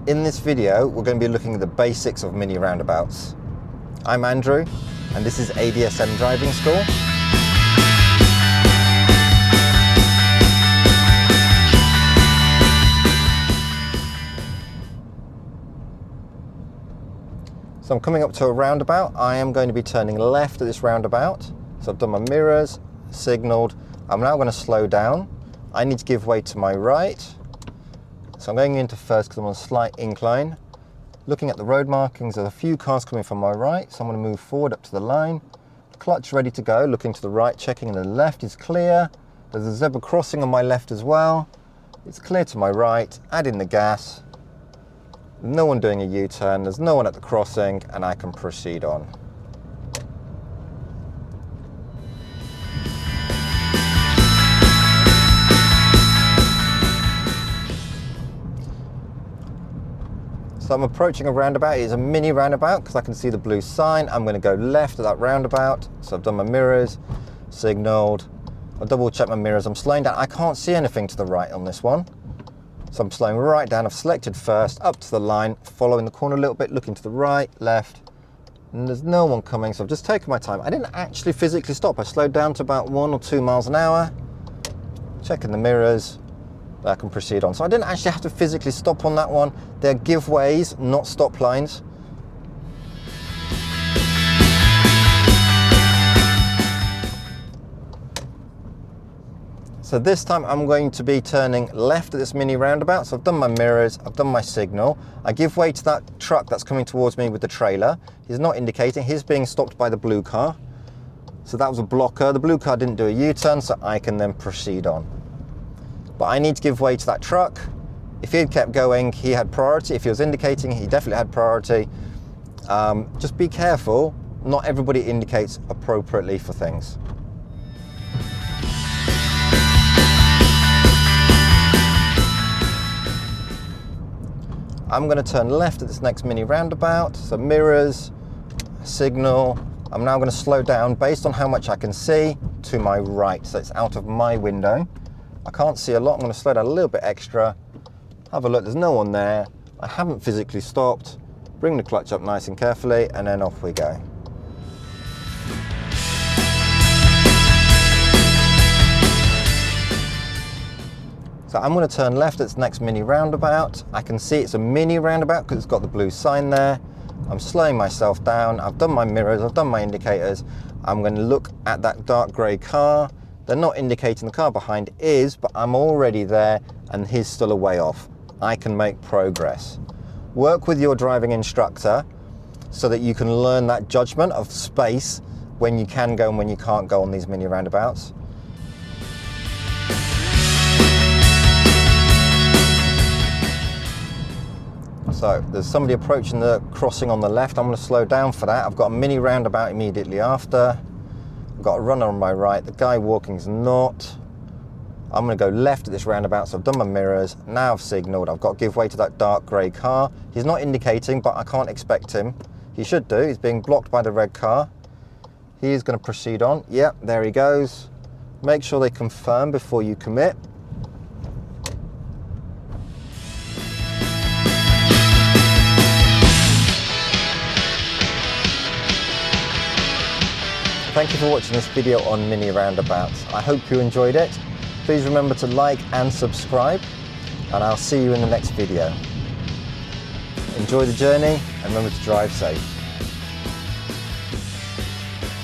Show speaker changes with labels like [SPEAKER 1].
[SPEAKER 1] In this video, we're going to be looking at the basics of mini roundabouts. I'm Andrew, and this is ADSM Driving School. So I'm coming up to a roundabout. I am going to be turning left at this roundabout. So I've done my mirrors, signaled. I'm now going to slow down. I need to give way to my right. So I'm going into first because I'm on a slight incline. Looking at the road markings, there's a few cars coming from my right, so I'm going to move forward up to the line. Clutch ready to go, looking to the right, checking the left is clear. There's a zebra crossing on my left as well. It's clear to my right, add in the gas. No one doing a U-turn, there's no one at the crossing, and I can proceed on. So I'm approaching a roundabout. It's a mini roundabout because I can see the blue sign. I'm going to go left at that roundabout. So I've done my mirrors, signaled. I'll double check my mirrors. I'm slowing down. I can't see anything to the right on this one. So I'm slowing right down. I've selected first, up to the line, following the corner a little bit, looking to the right, left. And there's no one coming, so I've just taken my time. I didn't actually physically stop. I slowed down to about 1 or 2 miles an hour. Checking the mirrors. I can proceed on. So I didn't actually have to physically stop on that one. They're giveways, not stop lines. So this time I'm going to be turning left at this mini roundabout. So I've done my mirrors, I've done my signal. I give way to that truck that's coming towards me with the trailer. He's not indicating, he's being stopped by the blue car. So that was a blocker. The blue car didn't do a U-turn, so I can then proceed on. But I need to give way to that truck. If he had kept going, he had priority. If he was indicating, he definitely had priority. Just be careful. Not everybody indicates appropriately for things. I'm going to turn left at this next mini roundabout. So mirrors, signal. I'm now going to slow down based on how much I can see to my right. So it's out of my window. I can't see a lot. I'm going to slow down a little bit extra. Have a look, there's no one there. I haven't physically stopped. Bring the clutch up nice and carefully, and then off we go. So I'm going to turn left at this next mini roundabout. I can see it's a mini roundabout because it's got the blue sign there. I'm slowing myself down. I've done my mirrors, I've done my indicators. I'm going to look at that dark grey car. They're not indicating the car behind is, but I'm already there and he's still a way off. I can make progress. Work with your driving instructor so that you can learn that judgment of space when you can go and when you can't go on these mini roundabouts. So there's somebody approaching the crossing on the left. I'm going to slow down for that. I've got a mini roundabout immediately after. I've got a runner on my right, the guy walking's not. I'm going to go left at this roundabout, so I've done my mirrors, now I've signalled, I've got to give way to that dark grey car. He's not indicating, but I can't expect him. He should do, he's being blocked by the red car. He is going to proceed on, yep, there he goes. Make sure they confirm before you commit. Thank you for watching this video on mini roundabouts. I hope you enjoyed it. Please remember to like and subscribe, and I'll see you in the next video. Enjoy the journey and remember to drive safe.